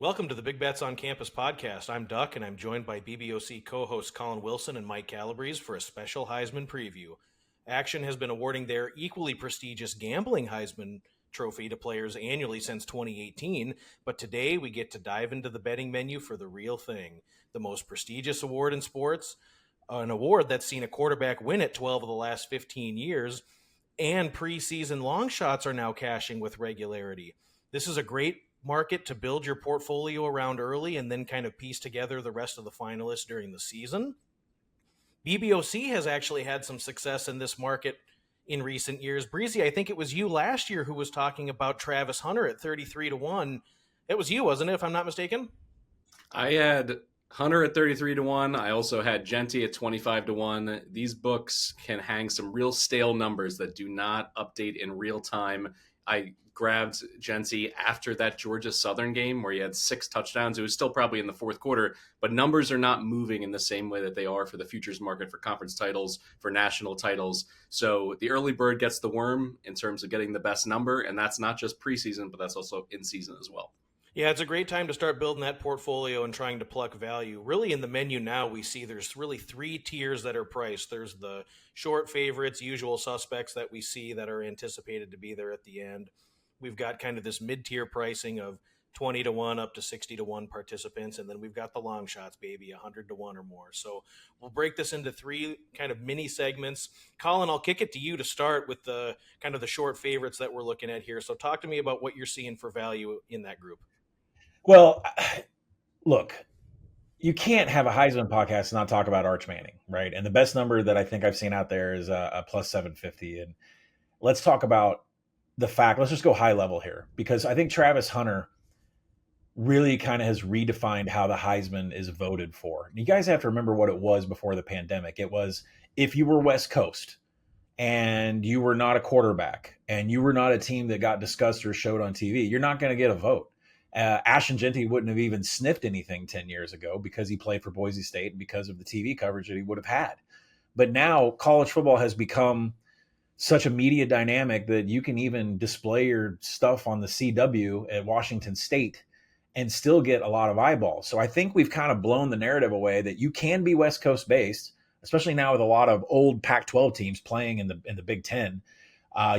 Welcome to the Big Bets on Campus podcast. I'm Duck, and I'm joined by BBOC co-hosts Collin Wilson and Mike Calabrese for a special Heisman preview. Action has been awarding their equally prestigious gambling Heisman trophy to players annually since 2018, but today we get to dive into the betting menu for the real thing, the most prestigious award in sports, an award that's seen a quarterback win it 12 of the last 15 years, and preseason long shots are now cashing with regularity. This is a great market to build your portfolio around early and then kind of piece together the rest of the finalists during the season. BBOC has actually had some success in this market in recent years. Breezy, I think it was you last year who was talking about Travis Hunter at 33-1. It was you, wasn't it, if I'm not mistaken? I had Hunter at 33-1. I also had Genty at 25-1. These books can hang some real stale numbers that do not update in real time. I grabbed Genty after that Georgia Southern game where he had 6 touchdowns. It was still probably in the fourth quarter, but numbers are not moving in the same way that they are for the futures market, for conference titles, for national titles. So the early bird gets the worm in terms of getting the best number, and that's not just preseason, but that's also in season as well. Yeah, it's a great time to start building that portfolio and trying to pluck value. Really, in the menu now, we see there's really 3 tiers that are priced. There's the short favorites, usual suspects that we see that are anticipated to be there at the end. We've got kind of this mid-tier pricing of 20-1 up to 60-1 participants, and then we've got the long shots, baby, 100-1 or more. So we'll break this into 3 kind of mini segments. Collin, I'll kick it to you to start with the kind of the short favorites that we're looking at here. So talk to me about what you're seeing for value in that group. Well, look, you can't have a Heisman podcast and not talk about Arch Manning, right? And the best number that I think I've seen out there is a plus 750. And let's talk about the fact, let's just go high level here, because I think Travis Hunter really kind of has redefined how the Heisman is voted for. And you guys have to remember what it was before the pandemic. It was if you were West Coast and you were not a quarterback and you were not a team that got discussed or showed on TV, you're not going to get a vote. Ashton Genty wouldn't have even sniffed anything 10 years ago because he played for Boise State and because of the TV coverage that he would have had. But now college football has become such a media dynamic that you can even display your stuff on the CW at Washington State and still get a lot of eyeballs. So I think we've kind of blown the narrative away that you can be West Coast based, especially now with a lot of old Pac-12 teams playing in the Big Ten.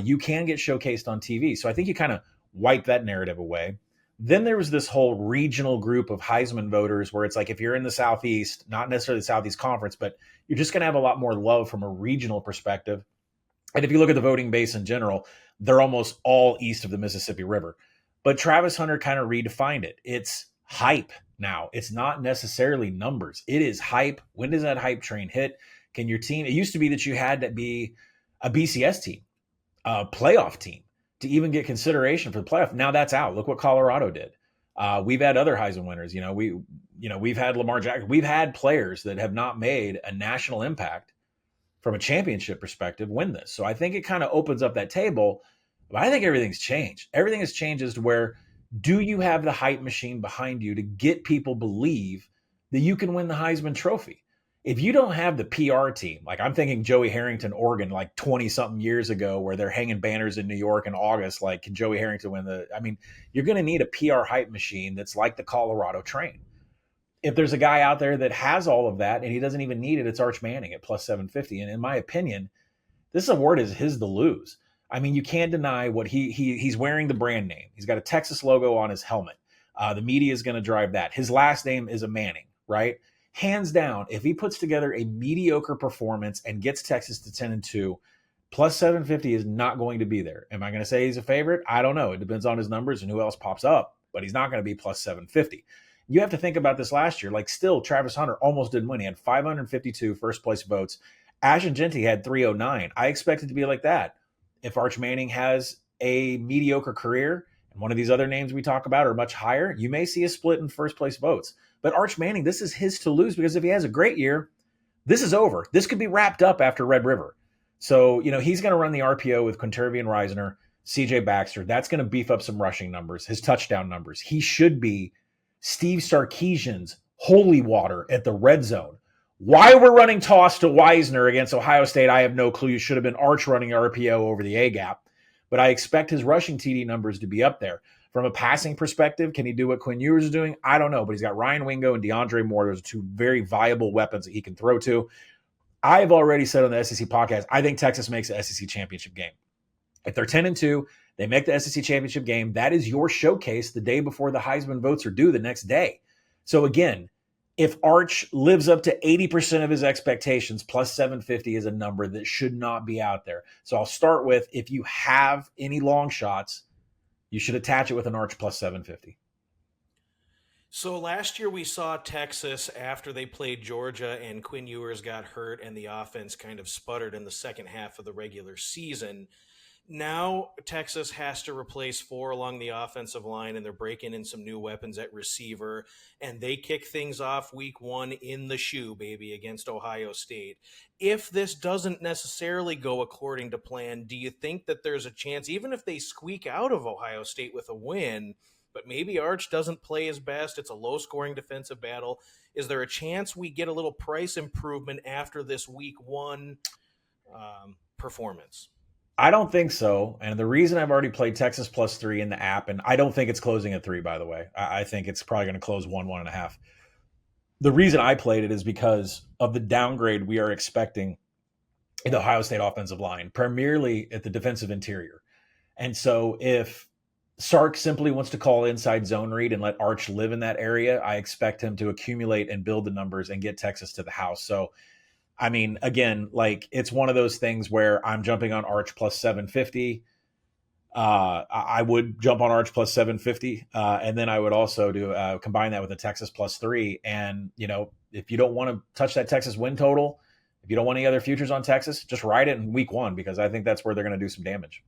You can get showcased on TV. So I think you kind of wipe that narrative away. Then there was this whole regional group of Heisman voters where it's like if you're in the Southeast, not necessarily the Southeast Conference, but you're just going to have a lot more love from a regional perspective. And if you look at the voting base in general, they're almost all east of the Mississippi River. But Travis Hunter kind of redefined it. It's hype now. It's not necessarily numbers. It is hype. When does that hype train hit? Can your team – it used to be that you had to be a BCS team, a playoff team, to even get consideration for the playoff. Now that's out. Look what Colorado did. We've had other Heisman winners. We've had Lamar Jackson. We've had players that have not made a national impact from a championship perspective win this. So I think it kind of opens up that table. But I think everything's changed. Everything has changed as to where do you have the hype machine behind you to get people believe that you can win the Heisman Trophy? If you don't have the PR team, like I'm thinking Joey Harrington, Oregon, like 20-something years ago where they're hanging banners in New York in August, like, can Joey Harrington win you're going to need a PR hype machine that's like the Colorado train. If there's a guy out there that has all of that and he doesn't even need it, it's Arch Manning at plus 750. And in my opinion, this award is his to lose. I mean, you can't deny what he's wearing the brand name. He's got a Texas logo on his helmet. The media is going to drive that. His last name is a Manning, right? Hands down, if he puts together a mediocre performance and gets Texas to 10-2, plus 750 is not going to be there. Am I going to say he's a favorite? I don't know. It depends on his numbers and who else pops up, but he's not going to be plus 750. You have to think about this last year. Like still, Travis Hunter almost didn't win. He had 552 first place votes. Ashton Genty had 309. I expect it to be like that. If Arch Manning has a mediocre career and one of these other names we talk about are much higher, you may see a split in first place votes. But Arch Manning, this is his to lose because if he has a great year, this is over. This could be wrapped up after Red River. So, he's going to run the RPO with Quintervian Reisner, CJ Baxter. That's going to beef up some rushing numbers, his touchdown numbers. He should be Steve Sarkisian's holy water at the red zone. Why we're running toss to Wisner against Ohio State, I have no clue. You should have been Arch running RPO over the A-gap. But I expect his rushing TD numbers to be up there. From a passing perspective, can he do what Quinn Ewers is doing? I don't know, but he's got Ryan Wingo and DeAndre Moore. Those are two very viable weapons that he can throw to. I've already said on the SEC podcast, I think Texas makes the SEC championship game. If they're 10-2, they make the SEC championship game. That is your showcase the day before the Heisman votes are due the next day. So again, if Arch lives up to 80% of his expectations, plus 750 is a number that should not be out there. So I'll start with, if you have any long shots, you should attach it with an Arch plus 750. So last year we saw Texas, after they played Georgia and Quinn Ewers got hurt and the offense kind of sputtered in the second half of the regular season. Now Texas has to replace 4 along the offensive line, and they're breaking in some new weapons at receiver, and they kick things off week 1 in the shoe, baby, against Ohio State. If this doesn't necessarily go according to plan, do you think that there's a chance, even if they squeak out of Ohio State with a win, but maybe Arch doesn't play his best, it's a low-scoring defensive battle, is there a chance we get a little price improvement after this week 1 performance? I don't think so. And the reason I've already played Texas plus 3 in the app, and I don't think it's closing at 3, by the way. I think it's probably going to close 1.5. The reason I played it is because of the downgrade we are expecting in the Ohio State offensive line, primarily at the defensive interior. And so if Sark simply wants to call inside zone read and let Arch live in that area, I expect him to accumulate and build the numbers and get Texas to the house. So I mean, again, like, it's one of those things where I'm jumping on Arch plus 750. I would jump on Arch plus 750. And then I would also do combine that with a Texas plus 3. And, you know, if you don't want to touch that Texas win total, if you don't want any other futures on Texas, just ride it in week 1, because I think that's where they're going to do some damage.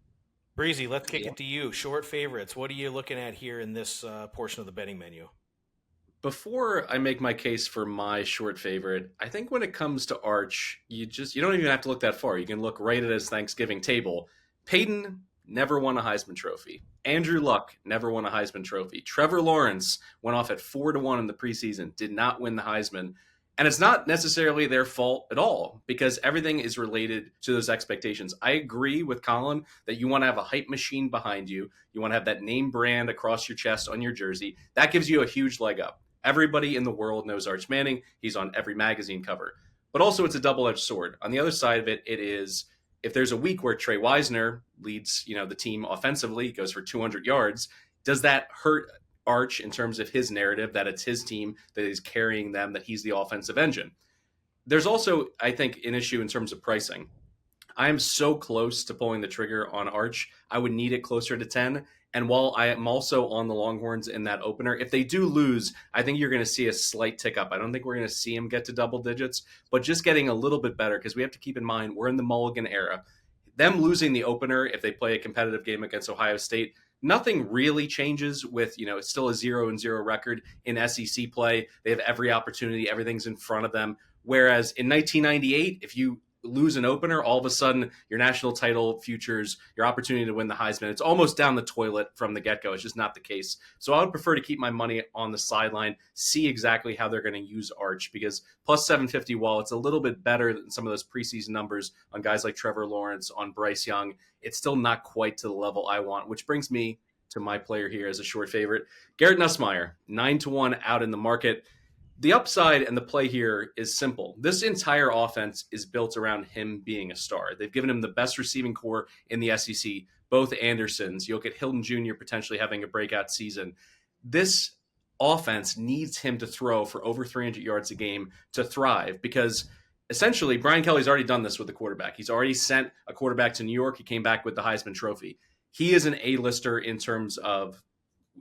Breezy, let's kick it to you. Short favorites. What are you looking at here in this portion of the betting menu? Before I make my case for my short favorite, I think when it comes to Arch, you don't even have to look that far. You can look right at his Thanksgiving table. Peyton never won a Heisman Trophy. Andrew Luck never won a Heisman Trophy. Trevor Lawrence went off at 4-1 in the preseason, did not win the Heisman. And it's not necessarily their fault at all, because everything is related to those expectations. I agree with Collin that you want to have a hype machine behind you. You want to have that name brand across your chest on your jersey. That gives you a huge leg up. Everybody in the world knows Arch Manning. He's on every magazine cover. But also, it's a double-edged sword. On the other side of it, it is, if there's a week where Trey Wisner leads, the team offensively, goes for 200 yards, does that hurt Arch in terms of his narrative that it's his team that is carrying them, that he's the offensive engine? There's also, I think, an issue in terms of pricing. I am so close to pulling the trigger on Arch. I would need it closer to 10. And while I am also on the Longhorns in that opener, if they do lose, I think you're going to see a slight tick up. I don't think we're going to see them get to double digits, but just getting a little bit better, because we have to keep in mind we're in the Mulligan era. Them losing the opener, if they play a competitive game against Ohio State, nothing really changes with, it's still a 0-0 record in SEC play. They have every opportunity. Everything's in front of them. Whereas in 1998, if you lose an opener, all of a sudden your national title futures, your opportunity to win the Heisman, it's almost down the toilet from the get-go. It's just not the case. So I would prefer to keep my money on the sideline, see exactly how they're going to use Arch, because plus 750, while it's a little bit better than some of those preseason numbers on guys like Trevor Lawrence, on Bryce Young, it's still not quite to the level I want, which brings me to my player here as a short favorite, Garrett Nussmeier, 9-1 out in the market. The upside and the play here is simple. This entire offense is built around him being a star. They've given him the best receiving core in the SEC, both Andersons. You'll get Hilton Jr. potentially having a breakout season. This offense needs him to throw for over 300 yards a game to thrive, because essentially Brian Kelly's already done this with the quarterback. He's already sent a quarterback to New York. He came back with the Heisman Trophy. He is an A-lister in terms of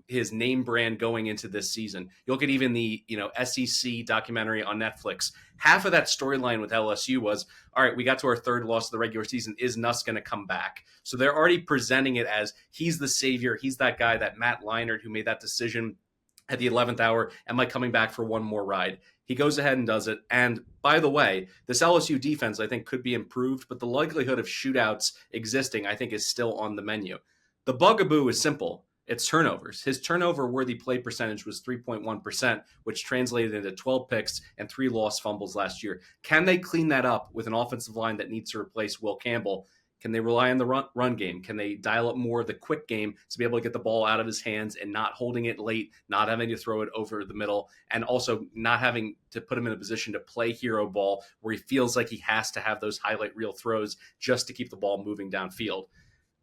his name brand going into this season. You'll get even the SEC documentary on Netflix. Half of that storyline with LSU was, all right, we got to our third loss of the regular season. Is Nuss going to come back? So they're already presenting it as he's the savior. He's that guy, that Matt Leinart who made that decision at the 11th hour. Am I coming back for one more ride? He goes ahead and does it. And by the way, this LSU defense, I think, could be improved, but the likelihood of shootouts existing, I think, is still on the menu. The bugaboo is simple. It's turnovers. His turnover-worthy play percentage was 3.1%, which translated into 12 picks and 3 lost fumbles last year. Can they clean that up with an offensive line that needs to replace Will Campbell? Can they rely on the run game? Can they dial up more of the quick game to be able to get the ball out of his hands and not holding it late, not having to throw it over the middle, and also not having to put him in a position to play hero ball where he feels like he has to have those highlight reel throws just to keep the ball moving downfield.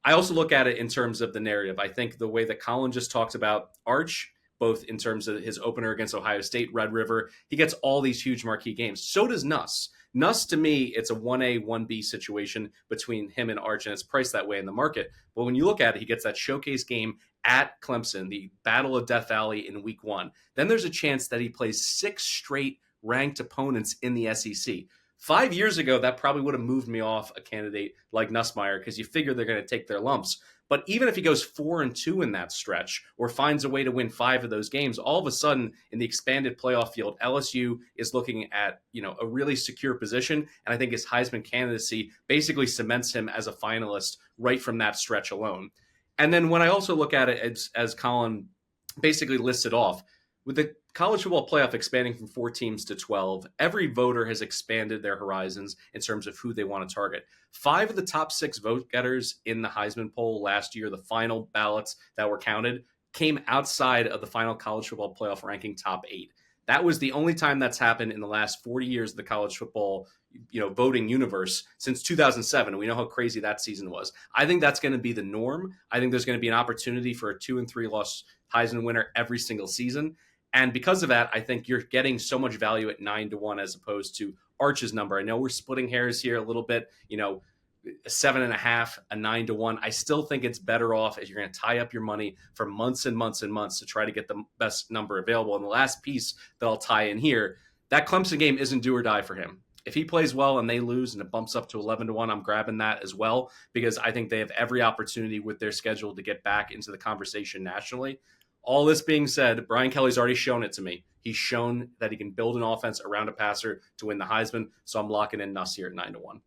I also look at it in terms of the narrative. I think the way that Collin just talked about Arch, both in terms of his opener against Ohio State, Red River, he gets all these huge marquee games. So does Nuss. Nuss, to me, it's a 1A, 1B situation between him and Arch, and it's priced that way in the market. But when you look at it, he gets that showcase game at Clemson, the Battle of Death Valley in week 1. Then there's a chance that he plays 6 straight ranked opponents in the SEC. 5 years ago, that probably would have moved me off a candidate like Nussmeier because you figure they're going to take their lumps. But even if he goes 4-2 in that stretch or finds a way to win 5 of those games, all of a sudden in the expanded playoff field, LSU is looking at, a really secure position. And I think his Heisman candidacy basically cements him as a finalist right from that stretch alone. And then when I also look at it as Collin basically listed off, with the college football playoff expanding from 4 teams to 12, every voter has expanded their horizons in terms of who they want to target. 5 of the top 6 vote getters in the Heisman poll last year, the final ballots that were counted, came outside of the final college football playoff ranking top 8. That was the only time that's happened in the last 40 years of the college football voting universe since 2007. And we know how crazy that season was. I think that's going to be the norm. I think there's going to be an opportunity for a 2 and 3 loss Heisman winner every single season. And because of that, I think you're getting so much value at 9-1 as opposed to Arch's number. I know we're splitting hairs here a little bit, a 7.5, a 9-1. I still think it's better off as you're going to tie up your money for months and months and months to try to get the best number available. And the last piece that I'll tie in here, that Clemson game isn't do or die for him. If he plays well and they lose and it bumps up to 11-1, I'm grabbing that as well because I think they have every opportunity with their schedule to get back into the conversation nationally. All this being said, Brian Kelly's already shown it to me. He's shown that he can build an offense around a passer to win the Heisman, so I'm locking in Nuss here at 9-1.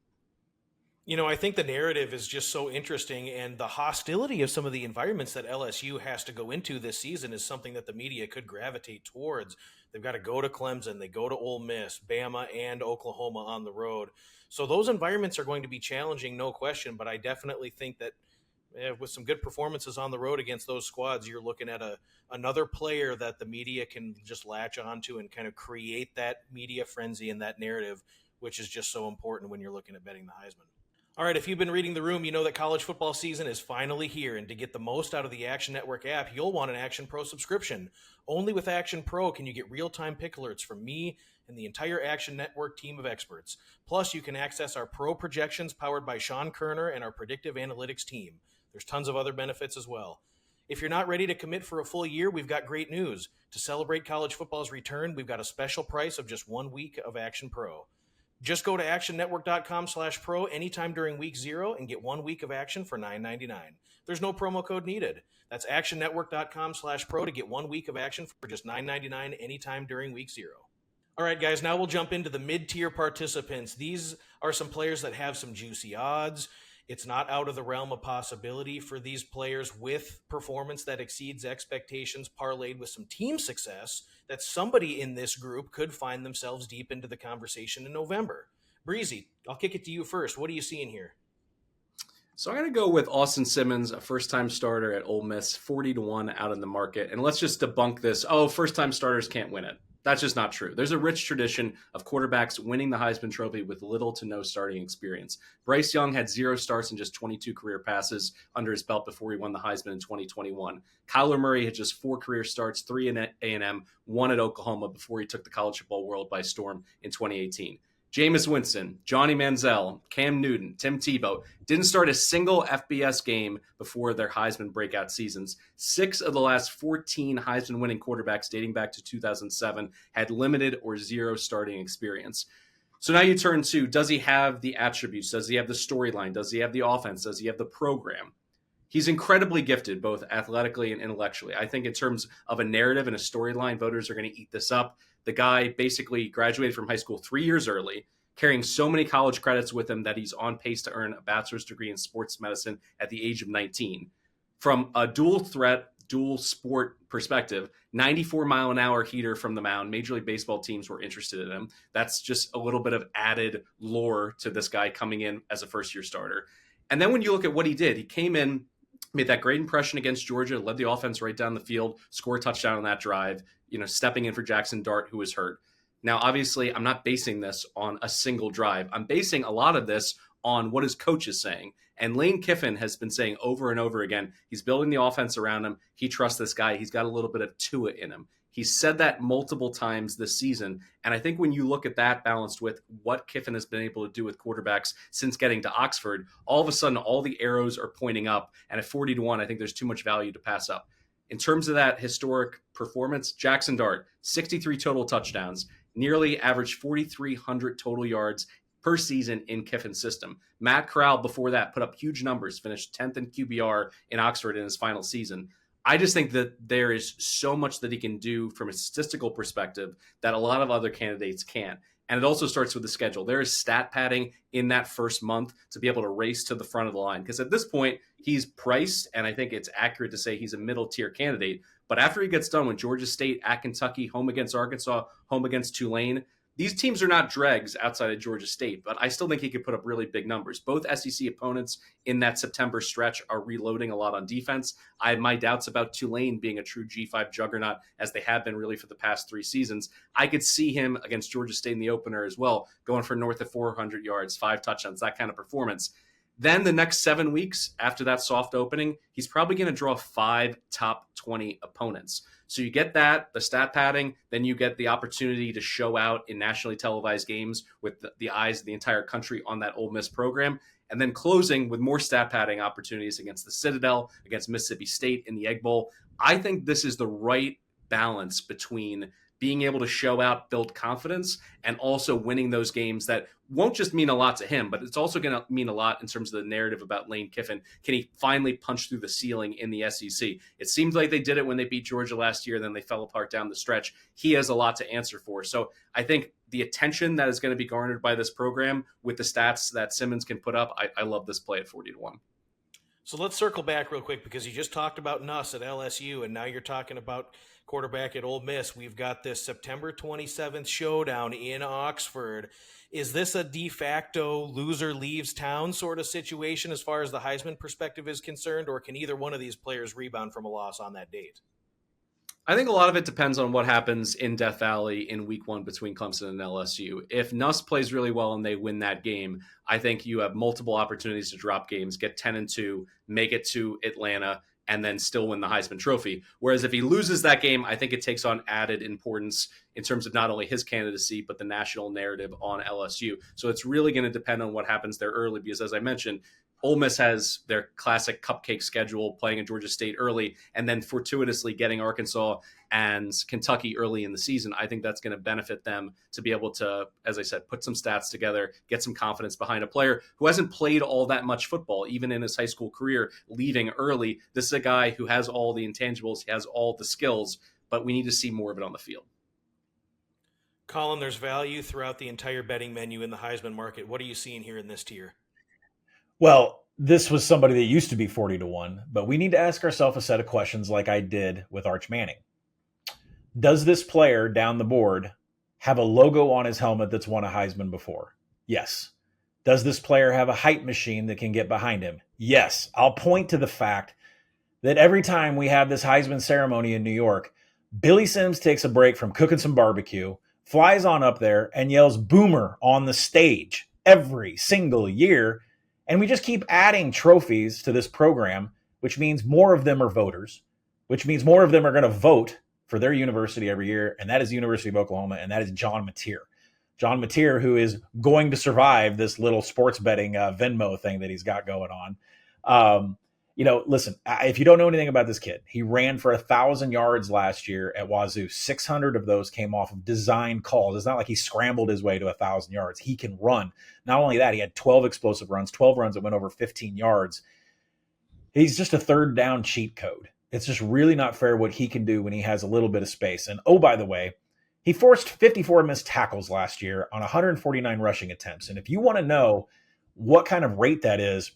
I think the narrative is just so interesting, and the hostility of some of the environments that LSU has to go into this season is something that the media could gravitate towards. They've got to go to Clemson, they go to Ole Miss, Bama, and Oklahoma on the road. So those environments are going to be challenging, no question, but I definitely think that with some good performances on the road against those squads, you're looking at another player that the media can just latch onto and kind of create that media frenzy and that narrative, which is just so important when you're looking at betting the Heisman. All right, if you've been reading the room, you know that college football season is finally here, and to get the most out of the Action Network app, you'll want an Action Pro subscription. Only with Action Pro can you get real-time pick alerts from me and the entire Action Network team of experts. Plus, you can access our pro projections powered by Sean Kerner and our predictive analytics team. There's tons of other benefits as well. If you're not ready to commit for a full year, we've got great news. To celebrate college football's return, we've got a special price of just 1 week of Action Pro. Just go to actionnetwork.com/pro anytime during week 0 and get 1 week of action for $9.99. There's no promo code needed. That's actionnetwork.com/pro to get 1 week of action for just $9.99 anytime during week 0. All right, guys, now we'll jump into the mid-tier participants. These are some players that have some juicy odds. It's not out of the realm of possibility for these players with performance that exceeds expectations parlayed with some team success that somebody in this group could find themselves deep into the conversation in November. Breezy, I'll kick it to you first. What are you seeing here? So I'm going to go with Austin Simmons, a first-time starter at Ole Miss, 40-1 out in the market. And let's just debunk this. Oh, first-time starters can't win it. That's just not true. There's a rich tradition of quarterbacks winning the Heisman Trophy with little to no starting experience. Bryce Young had 0 starts and just 22 career passes under his belt before he won the Heisman in 2021. Kyler Murray had just 4 career starts, 3 at A&M, 1 at Oklahoma before he took the college football world by storm in 2018. Jameis Winston, Johnny Manziel, Cam Newton, Tim Tebow didn't start a single FBS game before their Heisman breakout seasons. 6 of the last 14 Heisman-winning quarterbacks dating back to 2007 had limited or 0 starting experience. So now you turn to, does he have the attributes? Does he have the storyline? Does he have the offense? Does he have the program? He's incredibly gifted, both athletically and intellectually. I think in terms of a narrative and a storyline, voters are going to eat this up. The guy basically graduated from high school 3 years early, carrying so many college credits with him that he's on pace to earn a bachelor's degree in sports medicine at the age of 19. From a dual threat, dual sport perspective, 94-mile-an-hour heater from the mound. Major League Baseball teams were interested in him. That's just a little bit of added lore to this guy coming in as a first-year starter. And then when you look at what he did, he came in, made that great impression against Georgia, led the offense right down the field, scored a touchdown on that drive, stepping in for Jackson Dart, who was hurt. Now, obviously, I'm not basing this on a single drive. I'm basing a lot of this on what his coach is saying. And Lane Kiffin has been saying over and over again, he's building the offense around him. He trusts this guy. He's got a little bit of Tua in him. He's said that multiple times this season. And I think when you look at that balanced with what Kiffin has been able to do with quarterbacks since getting to Oxford, all of a sudden, all the arrows are pointing up. And at 40-1, I think there's too much value to pass up. In terms of that historic performance, Jackson Dart, 63 total touchdowns, nearly averaged 4,300 total yards per season in Kiffin's system. Matt Corral before that put up huge numbers, finished 10th in QBR in Oxford in his final season. I just think that there is so much that he can do from a statistical perspective that a lot of other candidates can't. And it also starts with the schedule. There is stat padding in that first month to be able to race to the front of the line. Because at this point, he's priced, and I think it's accurate to say he's a middle tier candidate. But after he gets done with Georgia State, at Kentucky, home against Arkansas, home against Tulane, these teams are not dregs outside of Georgia State, but I still think he could put up really big numbers. Both SEC opponents in that September stretch are reloading a lot on defense. I have my doubts about Tulane being a true G5 juggernaut, as they have been really for the past 3 seasons. I could see him against Georgia State in the opener as well, going for north of 400 yards, 5 touchdowns, that kind of performance. Then the next 7 weeks after that soft opening, he's probably going to draw 5 top 20 opponents. So you get that, the stat padding, then you get the opportunity to show out in nationally televised games with the eyes of the entire country on that Ole Miss program, and then closing with more stat padding opportunities against the Citadel, against Mississippi State in the Egg Bowl. I think this is the right balance between being able to show out, build confidence, and also winning those games that won't just mean a lot to him, but it's also going to mean a lot in terms of the narrative about Lane Kiffin. Can he finally punch through the ceiling in the SEC? It seems like they did it when they beat Georgia last year, then they fell apart down the stretch. He has a lot to answer for. So I think the attention that is going to be garnered by this program with the stats that Simmons can put up, I love this play at 40-1. So let's circle back real quick, because you just talked about Nuss at LSU, and now you're talking about quarterback at Ole Miss. We've got this September 27th showdown in Oxford. Is this a de facto loser leaves town sort of situation as far as the Heisman perspective is concerned, or can either one of these players rebound from a loss on that date? I think a lot of it depends on what happens in Death Valley in week 1 between Clemson and LSU. If Nuss plays really well and they win that game, I think you have multiple opportunities to drop games, get 10-2, make it to Atlanta, and then still win the Heisman Trophy. Whereas if he loses that game, I think it takes on added importance in terms of not only his candidacy, but the national narrative on LSU. So it's really going to depend on what happens there early, because as I mentioned, Ole Miss has their classic cupcake schedule, playing in Georgia State early, and then fortuitously getting Arkansas and Kentucky early in the season. I think that's going to benefit them to be able to, as I said, put some stats together, get some confidence behind a player who hasn't played all that much football, even in his high school career, leaving early. This is a guy who has all the intangibles, he has all the skills, but we need to see more of it on the field. Collin, there's value throughout the entire betting menu in the Heisman market. What are you seeing here in this tier? Well, this was somebody that used to be 40-1, but we need to ask ourselves a set of questions like I did with Arch Manning. Does this player down the board have a logo on his helmet that's won a Heisman before? Yes. Does this player have a hype machine that can get behind him? Yes. I'll point to the fact that every time we have this Heisman ceremony in New York, Billy Sims takes a break from cooking some barbecue, flies on up there, and yells "Boomer" on the stage every single year. And we just keep adding trophies to this program, which means more of them are voters, which means more of them are going to vote for their university every year. And that is the University of Oklahoma. And that is John Mateer. John Mateer, who is going to survive this little sports betting Venmo thing that he's got going on. Listen, if you don't know anything about this kid, he ran for 1,000 yards last year at Wazoo. 600 of those came off of design calls. It's not like he scrambled his way to 1,000 yards. He can run. Not only that, he had 12 explosive runs, 12 runs that went over 15 yards. He's just a third down cheat code. It's just really not fair what he can do when he has a little bit of space. And oh, by the way, he forced 54 missed tackles last year on 149 rushing attempts. And if you want to know what kind of rate that is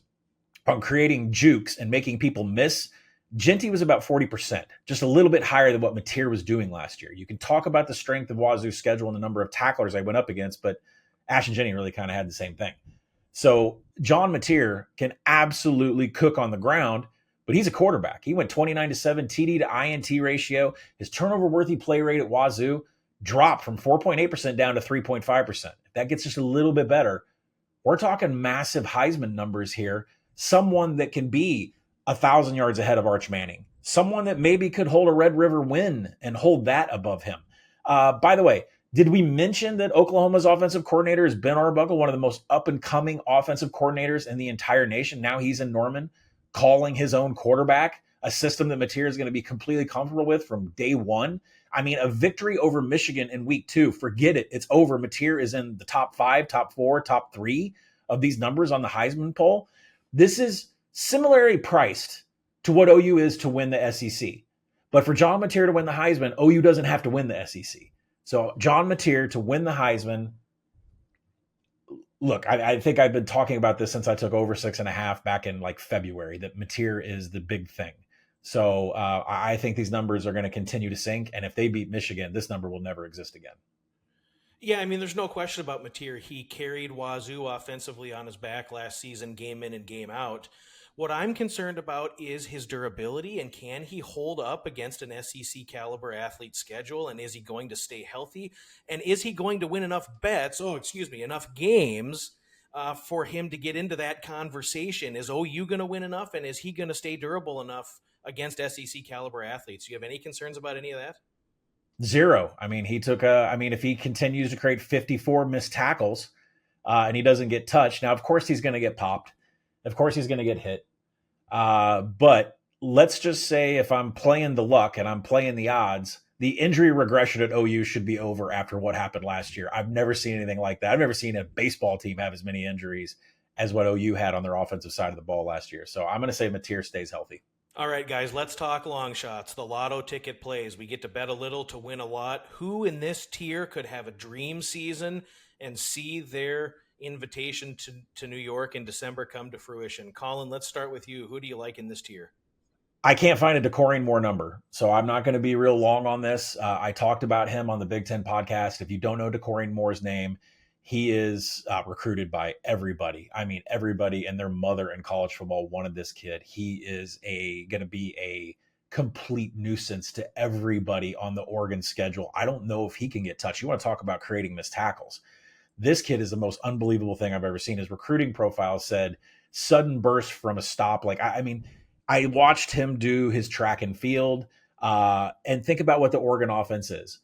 on creating jukes and making people miss, Genty was about 40%, just a little bit higher than what Mateer was doing last year. You can talk about the strength of Wazoo's schedule and the number of tacklers they went up against, but Ash and Genty really kind of had the same thing. So John Mateer can absolutely cook on the ground, but he's a quarterback. He went 29-7 TD to INT ratio. His turnover worthy play rate at Wazoo dropped from 4.8% down to 3.5%. If that gets just a little bit better, we're talking massive Heisman numbers here. Someone that can be 1,000 yards ahead of Arch Manning. Someone that maybe could hold a Red River win and hold that above him. By the way, did we mention that Oklahoma's offensive coordinator is Ben Arbuckle, one of the most up-and-coming offensive coordinators in the entire nation? Now he's in Norman, calling his own quarterback, a system that Mateer is going to be completely comfortable with from day one. I mean, a victory over Michigan in week 2, forget it. It's over. Mateer is in the top 5, top 4, top 3 of these numbers on the Heisman poll. This is similarly priced to what OU is to win the SEC. But for John Mateer to win the Heisman, OU doesn't have to win the SEC. So John Mateer to win the Heisman, look, I think I've been talking about this since I took over 6.5 back in like February, that Mateer is the big thing. So I think these numbers are going to continue to sink. And if they beat Michigan, this number will never exist again. Yeah, I mean, there's no question about Mateer. He carried Wazoo offensively on his back last season, game in and game out. What I'm concerned about is his durability, and can he hold up against an SEC caliber athlete schedule, and is he going to stay healthy, and is he going to win enough enough games for him to get into that conversation? Is OU going to win enough, and is he going to stay durable enough against SEC caliber athletes? Do you have any concerns about any of that? Zero. I mean, if he continues to create 54 missed tackles and he doesn't get touched, now, of course, he's going to get popped. Of course, he's going to get hit. But let's just say if I'm playing the luck and I'm playing the odds, the injury regression at OU should be over after what happened last year. I've never seen anything like that. I've never seen a baseball team have as many injuries as what OU had on their offensive side of the ball last year. So I'm going to say Mateer stays healthy. All right, guys, let's talk long shots, the lotto ticket plays. We get to bet a little to win a lot. Who in this tier could have a dream season and see their invitation to New York in December come to fruition? Collin, let's start with you. Who do you like in this tier? I can't find a DeCorian Moore number, so I'm not going to be real long on this. I talked about him on the Big Ten podcast. If you don't know DeCorian Moore's name, he is recruited by everybody. I mean, everybody and their mother in college football wanted this kid. He is going to be a complete nuisance to everybody on the Oregon schedule. I don't know if he can get touched. You want to talk about creating missed tackles. This kid is the most unbelievable thing I've ever seen. His recruiting profile said sudden burst from a stop. Like, I mean, I watched him do his track and field and think about what the Oregon offense is.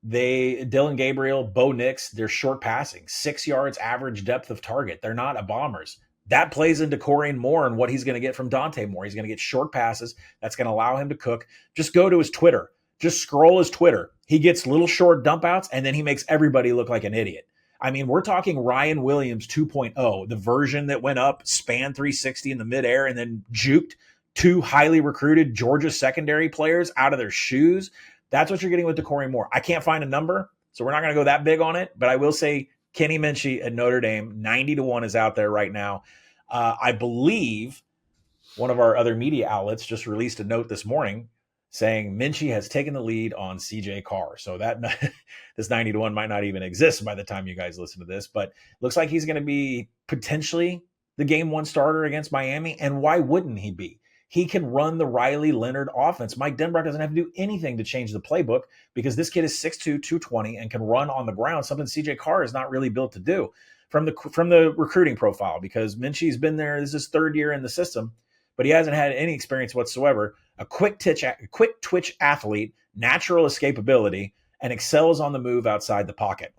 Dylan Gabriel, Bo Nix, they're short passing, 6 yards average depth of target. They're not a bombers. That plays into Corrine Moore and what he's going to get from Dante Moore. He's going to get short passes. That's going to allow him to cook. Just go to his Twitter. Just scroll his Twitter. He gets little short dump outs, and then he makes everybody look like an idiot. I mean, we're talking Ryan Williams 2.0, the version that went up, span 360 in the midair, and then juked 2 highly recruited Georgia secondary players out of their shoes. That's what you're getting with DeCorian Moore. I can't find a number, so we're not going to go that big on it, but I will say Kenny Minchey at Notre Dame, 90-1 is out there right now. I believe one of our other media outlets just released a note this morning saying Minchey has taken the lead on CJ Carr. So that this 90-1 might not even exist by the time you guys listen to this, but looks like he's going to be potentially the game 1 starter against Miami. And why wouldn't he be? He can run the Riley Leonard offense. Mike Denbrock doesn't have to do anything to change the playbook because this kid is 6'2", 220 and can run on the ground, something CJ Carr is not really built to do from the recruiting profile, because Minchey's been there. This is his 3rd year in the system, but he hasn't had any experience whatsoever. A quick twitch athlete, natural escapability, and excels on the move outside the pocket.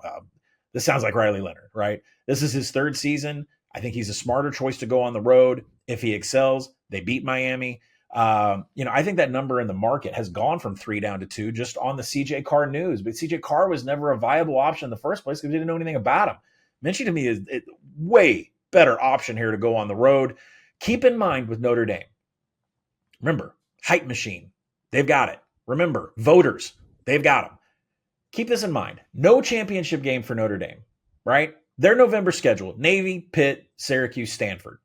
This sounds like Riley Leonard, right? This is his 3rd season. I think he's a smarter choice to go on the road. If he excels, they beat Miami. I think that number in the market has gone from 3 down to 2 just on the CJ Carr news. But CJ Carr was never a viable option in the first place because we didn't know anything about him. Minchey to me is a way better option here to go on the road. Keep in mind with Notre Dame, remember, hype machine, they've got it. Remember, voters, they've got them. Keep this in mind. No championship game for Notre Dame, right? Their November schedule, Navy, Pitt, Syracuse, Stanford.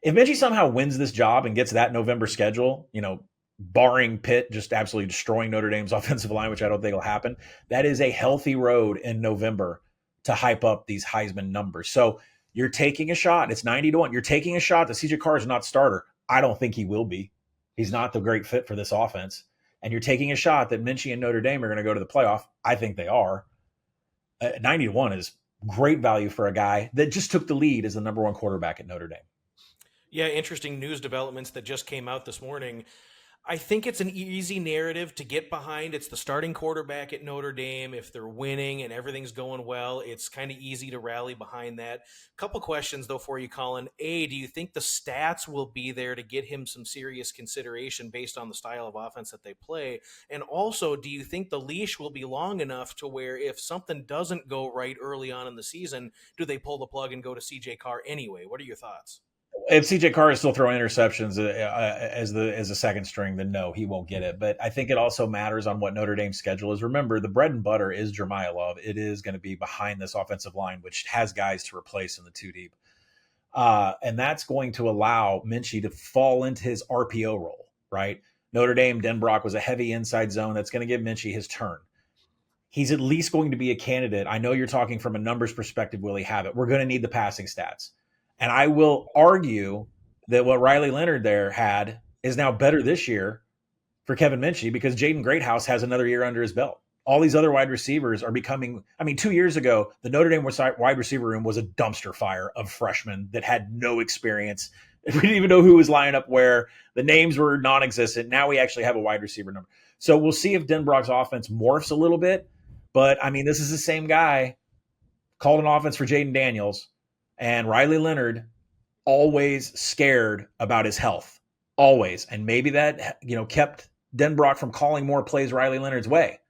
If Minchey somehow wins this job and gets that November schedule, barring Pitt just absolutely destroying Notre Dame's offensive line, which I don't think will happen, that is a healthy road in November to hype up these Heisman numbers. So You're taking a shot. It's 90-1. You're taking a shot that CJ Carr is not starter. I don't think he will be. He's not the great fit for this offense. And you're taking a shot that Minchie and Notre Dame are going to go to the playoff. I think they are. 90-1 is great value for a guy that just took the lead as the number one quarterback at Notre Dame. Yeah, interesting news developments that just came out this morning. I think it's an easy narrative to get behind. It's the starting quarterback at Notre Dame. If they're winning and everything's going well, it's kind of easy to rally behind that. Couple questions, though, for you, Collin. A, do you think the stats will be there to get him some serious consideration based on the style of offense that they play? And also, do you think the leash will be long enough to where if something doesn't go right early on in the season, do they pull the plug and go to CJ Carr anyway? What are your thoughts? If CJ Carr is still throwing interceptions as a second string, then no, he won't get it. But I think it also matters on what Notre Dame's schedule is. Remember, the bread and butter is Jeremiah Love. It is going to be behind this offensive line, which has guys to replace in the two deep. And that's going to allow Minchie to fall into his RPO role, right? Notre Dame, Denbrock was a heavy inside zone. That's going to give Minchie his turn. He's at least going to be a candidate. I know you're talking from a numbers perspective. Will he have it? We're going to need the passing stats. And I will argue that what Riley Leonard there had is now better this year for Kevin Minchie because Jaden Greathouse has another year under his belt. All these other wide receivers are becoming – 2 years ago, the Notre Dame wide receiver room was a dumpster fire of freshmen that had no experience. We didn't even know who was lining up where. The names were non-existent. Now we actually have a wide receiver number. So we'll see if Denbrock's offense morphs a little bit. But, this is the same guy called an offense for Jaden Daniels. And Riley Leonard always scared about his health, always. And maybe that, kept Denbrock from calling more plays Riley Leonard's way.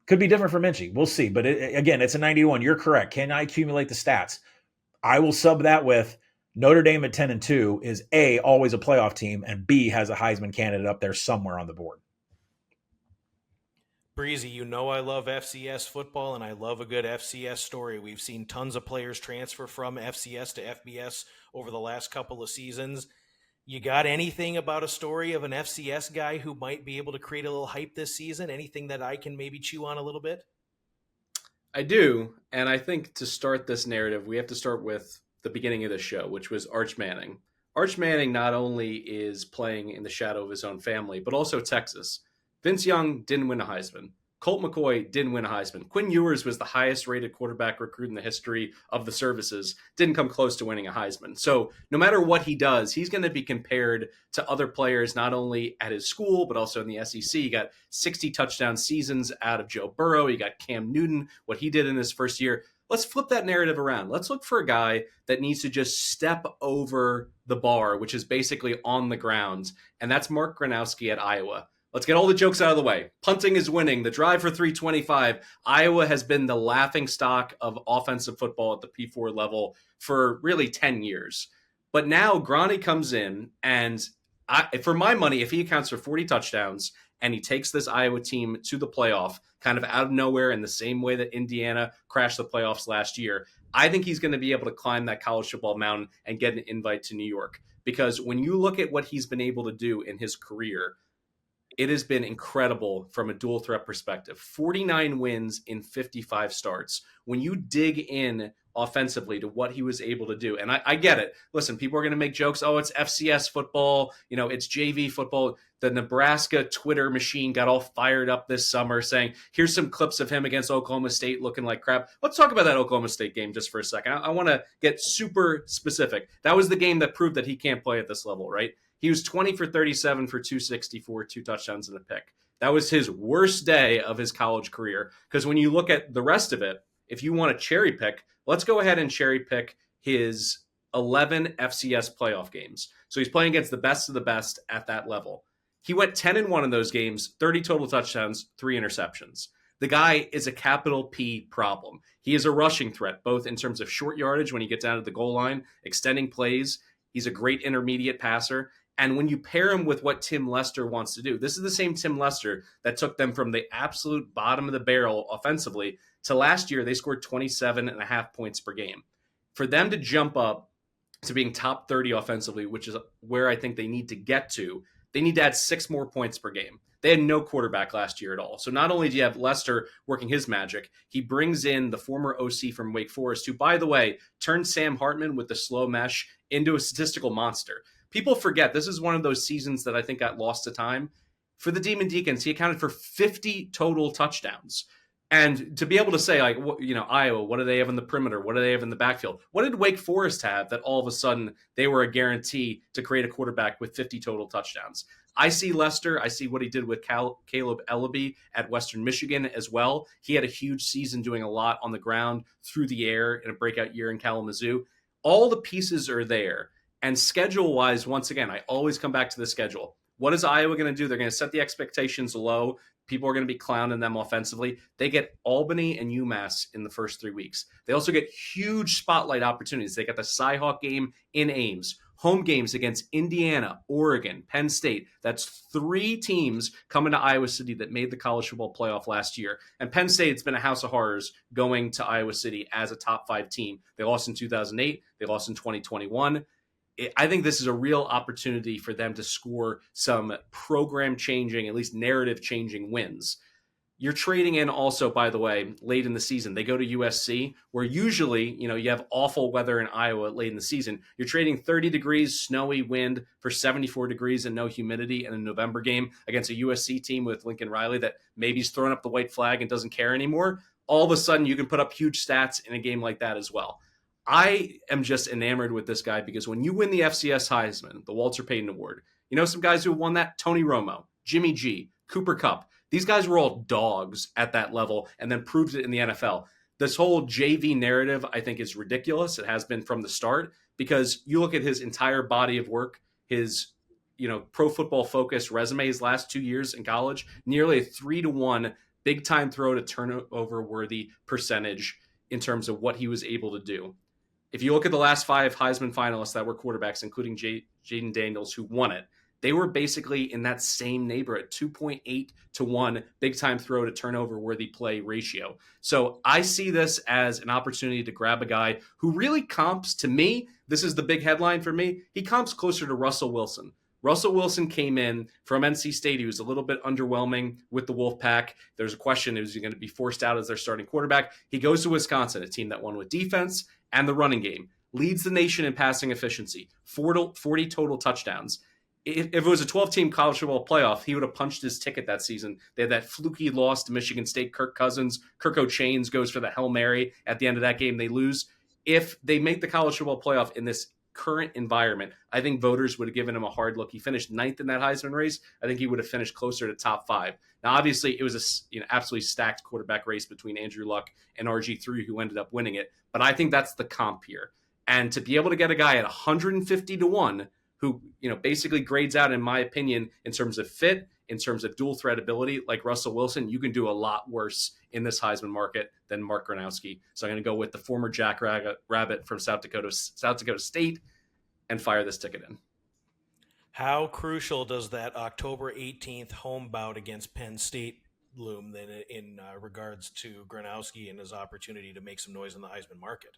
Could be different for Minchie. We'll see. But again, it's a 91. You're correct. Can I accumulate the stats? I will sub that with Notre Dame at 10-2 is A, always a playoff team, and B, has a Heisman candidate up there somewhere on the board. Breezy, I love FCS football and I love a good FCS story. We've seen tons of players transfer from FCS to FBS over the last couple of seasons. You got anything about a story of an FCS guy who might be able to create a little hype this season? Anything that I can maybe chew on a little bit? I do. And I think to start this narrative, we have to start with the beginning of the show, which was Arch Manning. Arch Manning not only is playing in the shadow of his own family, but also Texas. Vince Young didn't win a Heisman. Colt McCoy didn't win a Heisman. Quinn Ewers was the highest rated quarterback recruit in the history of the services. Didn't come close to winning a Heisman. So no matter what he does, he's going to be compared to other players, not only at his school, but also in the SEC. You got 60 touchdown seasons out of Joe Burrow. You got Cam Newton, what he did in his first year. Let's flip that narrative around. Let's look for a guy that needs to just step over the bar, which is basically on the ground. And that's Mark Gronowski at Iowa. Let's get all the jokes out of the way. Punting is winning. The drive for 325. Iowa has been the laughing stock of offensive football at the P4 level for really 10 years. But now Gronny comes in, and for my money, if he accounts for 40 touchdowns and he takes this Iowa team to the playoff kind of out of nowhere in the same way that Indiana crashed the playoffs last year, I think he's going to be able to climb that college football mountain and get an invite to New York. Because when you look at what he's been able to do in his career, it has been incredible from a dual threat perspective. 49 wins in 55 starts. When you dig in offensively to what he was able to do, and I get it. Listen, people are going to make jokes. Oh, it's FCS football. It's JV football. The Nebraska Twitter machine got all fired up this summer saying, here's some clips of him against Oklahoma State looking like crap. Let's talk about that Oklahoma State game just for a second. I want to get super specific. That was the game that proved that he can't play at this level, right? He was 20 for 37 for 264, 2 touchdowns and a pick. That was his worst day of his college career. Because when you look at the rest of it, if you want to cherry pick, let's go ahead and cherry pick his 11 FCS playoff games. So he's playing against the best of the best at that level. He went 10-1 in those games, 30 total touchdowns, 3 interceptions. The guy is a capital P problem. He is a rushing threat, both in terms of short yardage when you get down to the goal line, extending plays. He's a great intermediate passer. And when you pair him with what Tim Lester wants to do, this is the same Tim Lester that took them from the absolute bottom of the barrel offensively to last year. They scored 27.5 points per game. For them to jump up to being top 30 offensively, which is where I think they need to get to, they need to add 6 more points per game. They had no quarterback last year at all. So not only do you have Lester working his magic, he brings in the former OC from Wake Forest, who, by the way, turned Sam Hartman with the slow mesh into a statistical monster. People forget this is one of those seasons that I think got lost to time. For the Demon Deacons, he accounted for 50 total touchdowns. And to be able to say, like, Iowa, what do they have in the perimeter? What do they have in the backfield? What did Wake Forest have that all of a sudden they were a guarantee to create a quarterback with 50 total touchdowns? I see Lester. I see what he did with Caleb Ellaby at Western Michigan as well. He had a huge season doing a lot on the ground, through the air in a breakout year in Kalamazoo. All the pieces are there. And schedule-wise, once again, I always come back to the schedule. What is Iowa going to do? They're going to set the expectations low. People are going to be clowning them offensively. They get Albany and UMass in the first 3 weeks. They also get huge spotlight opportunities. They got the Cy-Hawk game in Ames, home games against Indiana, Oregon, Penn State. That's 3 teams coming to Iowa City that made the college football playoff last year. And Penn State's been a house of horrors going to Iowa City as a top 5 team. They lost in 2008. They lost in 2021. I think this is a real opportunity for them to score some program-changing, at least narrative-changing wins. You're trading in also, by the way, late in the season. They go to USC, where usually, you have awful weather in Iowa late in the season. You're trading 30 degrees, snowy wind for 74 degrees and no humidity in a November game against a USC team with Lincoln Riley that maybe's throwing up the white flag and doesn't care anymore. All of a sudden, you can put up huge stats in a game like that as well. I am just enamored with this guy because when you win the FCS Heisman, the Walter Payton Award, some guys who won that, Tony Romo, Jimmy G, Cooper Kupp, these guys were all dogs at that level and then proved it in the NFL. This whole JV narrative, I think, is ridiculous. It has been from the start because you look at his entire body of work, his Pro Football Focus resume, his last 2 years in college, nearly a 3-to-1 big time throw to turnover worthy percentage in terms of what he was able to do. If you look at the last 5 Heisman finalists that were quarterbacks, including Jaden Daniels, who won it, they were basically in that same neighborhood, 2.8-to-1 big time throw to turnover worthy play ratio. So I see this as an opportunity to grab a guy who really comps to me. This is the big headline for me. He comps closer to Russell Wilson. Russell Wilson came in from NC State. He was a little bit underwhelming with the Wolfpack. There's a question, is he going to be forced out as their starting quarterback? He goes to Wisconsin, a team that won with defense and the running game, leads the nation in passing efficiency, 40 total touchdowns. If it was a 12-team college football playoff, he would have punched his ticket that season. They had that fluky loss to Michigan State. Kirk O'Chains goes for the Hail Mary at the end of that game. They lose. If they make the college football playoff in this current environment, I think voters would have given him a hard look. He finished 9th in that Heisman race. I think he would have finished closer to top 5. Now, obviously, it was a absolutely stacked quarterback race between Andrew Luck and RG3, who ended up winning it. But I think that's the comp here. And to be able to get a guy at 150-to-1 who basically grades out, in my opinion, in terms of fit, in terms of dual threat ability, like Russell Wilson, you can do a lot worse in this Heisman market than Mark Gronowski. So I'm going to go with the former Jack Rabbit from South Dakota State and fire this ticket in. How crucial does that October 18th home bout against Penn State loom then in regards to Gronowski and his opportunity to make some noise in the Heisman market?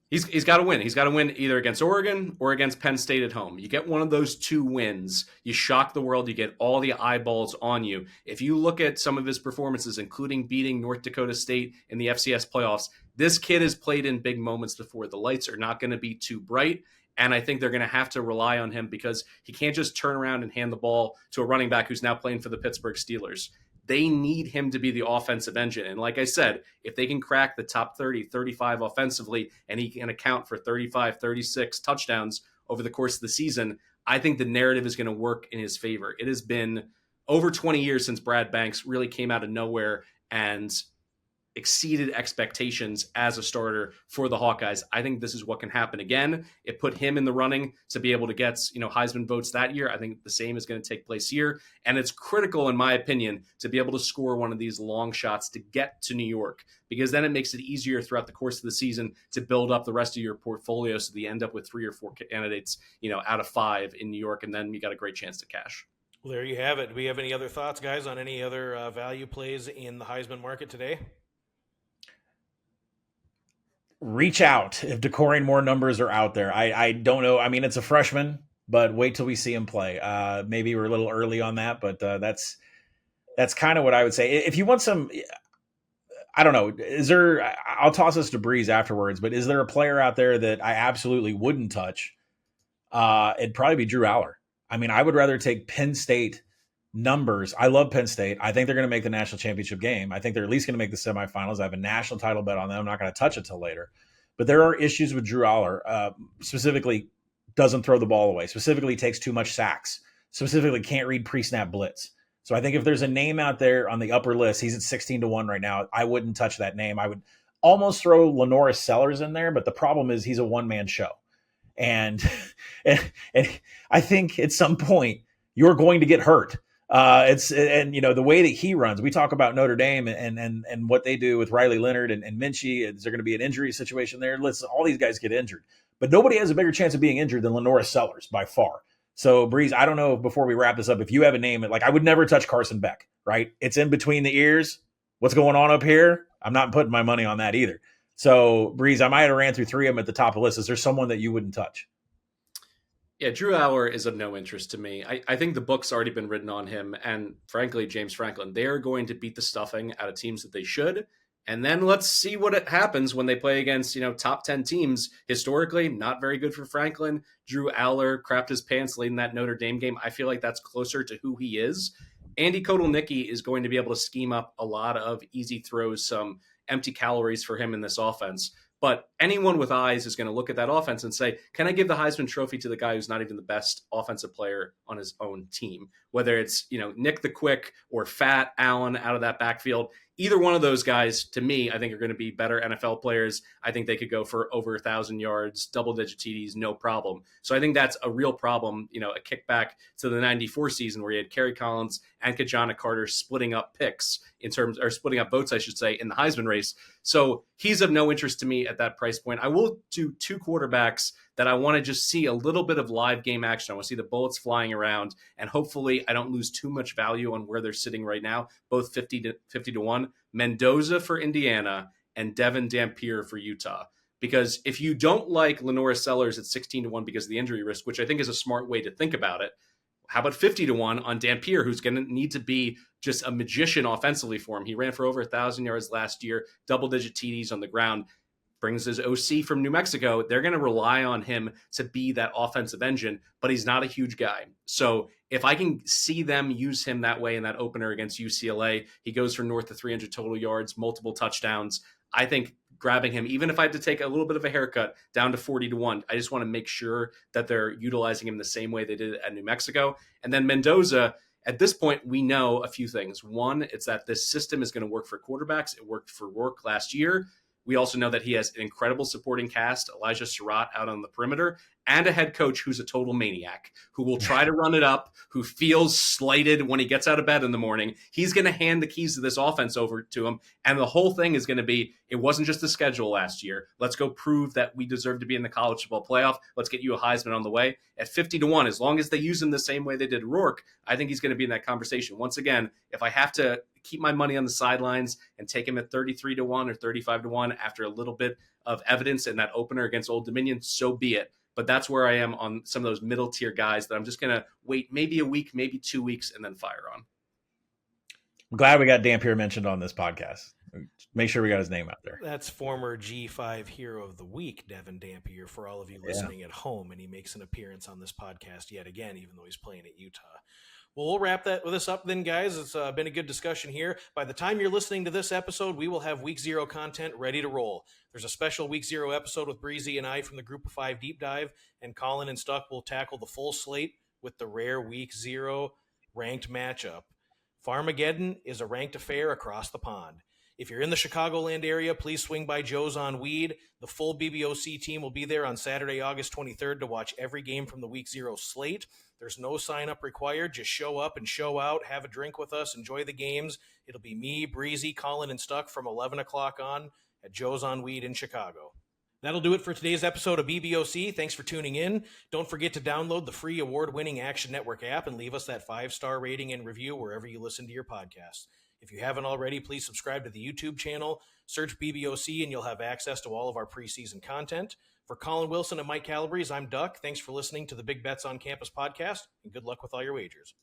He's got to win. He's got to win either against Oregon or against Penn State at home. You get one of those 2 wins, you shock the world, you get all the eyeballs on you. If you look at some of his performances, including beating North Dakota State in the FCS playoffs, this kid has played in big moments before. The lights are not going to be too bright, and I think they're going to have to rely on him because he can't just turn around and hand the ball to a running back who's now playing for the Pittsburgh Steelers. They need him to be the offensive engine. And like I said, if they can crack the top 30, 35 offensively, and he can account for 35, 36 touchdowns over the course of the season, I think the narrative is going to work in his favor. It has been over 20 years since Brad Banks really came out of nowhere and exceeded expectations as a starter for the Hawkeyes. I think this is what can happen again. It put him in the running to be able to get, Heisman votes that year. I think the same is going to take place here. And it's critical, in my opinion, to be able to score one of these long shots to get to New York, because then it makes it easier throughout the course of the season to build up the rest of your portfolio so that you end up with 3 or 4 candidates, out of 5 in New York, and then you got a great chance to cash. Well, there you have it. Do we have any other thoughts, guys, on any other value plays in the Heisman market today? Reach out if decoring more numbers are out there. I don't know. I mean, it's a freshman. but wait till we see him play. Maybe we're a little early on that, but that's kind of what I would say. If you want some, I don't know, is there? I'll toss this to Breeze afterwards, but is there a player out there that I absolutely wouldn't touch? It'd probably be Drew Aller. I mean, I would rather take Penn State numbers. I love Penn State. I think they're going to make the national championship game. I think they're at least going to make the semifinals. I have a national title bet on them. I'm not going to touch it till later. But there are issues with Drew Aller. Specifically, doesn't throw the ball away. Specifically, takes too much sacks. Specifically, can't read pre-snap blitz. So I think if there's a name out there on the upper list, he's at 16-1 right now. I wouldn't touch that name. I would almost throw Lenoris Sellers in there, but the problem is he's a one-man show. And I think at some point you're going to get hurt. And the way that he runs, we talk about Notre Dame and what they do with Riley Leonard and Minchie. Is there going to be an injury situation there? Listen, all these guys get injured, but nobody has a bigger chance of being injured than Lenoris Sellers by far. So Breeze, I don't know, before we wrap this up, if you have a name, like I would never touch Carson Beck, right? It's in between the ears. What's going on up here? I'm not putting my money on that either. So Breeze, I might have ran through three of them at the top of the list. Is there someone that you wouldn't touch? Yeah, Drew Aller is of no interest to me. I think the book's already been written on him. And frankly, James Franklin, they're going to beat the stuffing out of teams that they should. And then let's see what happens when they play against, top 10 teams. Historically, not very good for Franklin. Drew Aller crapped his pants late in that Notre Dame game. I feel like that's closer to who he is. Andy Kotelnicki is going to be able to scheme up a lot of easy throws, some empty calories for him in this offense. But anyone with eyes is going to look at that offense and say, can I give the Heisman Trophy to the guy who's not even the best offensive player on his own team? Whether it's, Nick the Quick or Fat Allen out of that backfield, either one of those guys, to me, I think are going to be better NFL players. I think they could go for over 1,000 yards, double-digit TDs, no problem. So I think that's a real problem, a kickback to the 94 season where you had Kerry Collins and Kajana Carter splitting up picks splitting up votes, I should say, in the Heisman race. So he's of no interest to me at that price point. I will do two quarterbacks that I want to just see a little bit of live game action. I want to see the bullets flying around, and hopefully I don't lose too much value on where they're sitting right now, both 50-1. Mendoza for Indiana and Devin Dampier for Utah. Because if you don't like Lenoris Sellers at 16-1 because of the injury risk, which I think is a smart way to think about it, how about 50-1 on Dampier, who's going to need to be just a magician offensively for him? He ran for over 1,000 yards last year, double-digit TDs on the ground. Brings his OC from New Mexico. They're going to rely on him to be that offensive engine, but he's not a huge guy. So if I can see them use him that way in that opener against UCLA, he goes for north of 300 total yards, multiple touchdowns. I think grabbing him, even if I had to take a little bit of a haircut down to 40-1, I just want to make sure that they're utilizing him the same way they did at New Mexico. And then Mendoza, at this point, we know a few things. One, it's that this system is going to work for quarterbacks. It worked for Rourke last year. We also know that he has an incredible supporting cast, Elijah Surratt out on the perimeter, and a head coach who's a total maniac, who will try to run it up, who feels slighted when he gets out of bed in the morning. He's going to hand the keys to this offense over to him, and the whole thing is going to be, it wasn't just the schedule last year. Let's go prove that we deserve to be in the college football playoff. Let's get you a Heisman on the way. At 50-1, as long as they use him the same way they did Rourke, I think he's going to be in that conversation. Once again, if I have to keep my money on the sidelines and take him at 33-1 or 35-1 after a little bit of evidence in that opener against Old Dominion, so be it. But that's where I am on some of those middle tier guys that I'm just going to wait maybe a week, maybe 2 weeks, and then fire on. I'm glad we got Dampier mentioned on this podcast. Make sure we got his name out there. That's former G5 Hero of the Week, Devin Dampier, for all of you listening at home. And he makes an appearance on this podcast yet again, even though he's playing at Utah. Well, we'll wrap this up then, guys. It's been a good discussion here. By the time you're listening to this episode, we will have Week 0 content ready to roll. There's a special Week 0 episode with Breezy and I from the Group of 5 Deep Dive, and Collin and Stuck will tackle the full slate with the rare Week 0 ranked matchup. Farmageddon is a ranked affair across the pond. If you're in the Chicagoland area, please swing by Joe's on Weed. The full BBOC team will be there on Saturday, August 23rd to watch every game from the Week 0 slate. There's no sign-up required. Just show up and show out, have a drink with us, enjoy the games. It'll be me, Breezy, Collin, and Stuck from 11 o'clock on at Joe's on Weed in Chicago. That'll do it for today's episode of BBOC. Thanks for tuning in. Don't forget to download the free award-winning Action Network app and leave us that 5-star rating and review wherever you listen to your podcasts. If you haven't already, please subscribe to the YouTube channel, search BBOC, and you'll have access to all of our preseason content. For Collin Wilson and Mike Calabrese, I'm Duck. Thanks for listening to the Big Bets on Campus podcast, and good luck with all your wagers.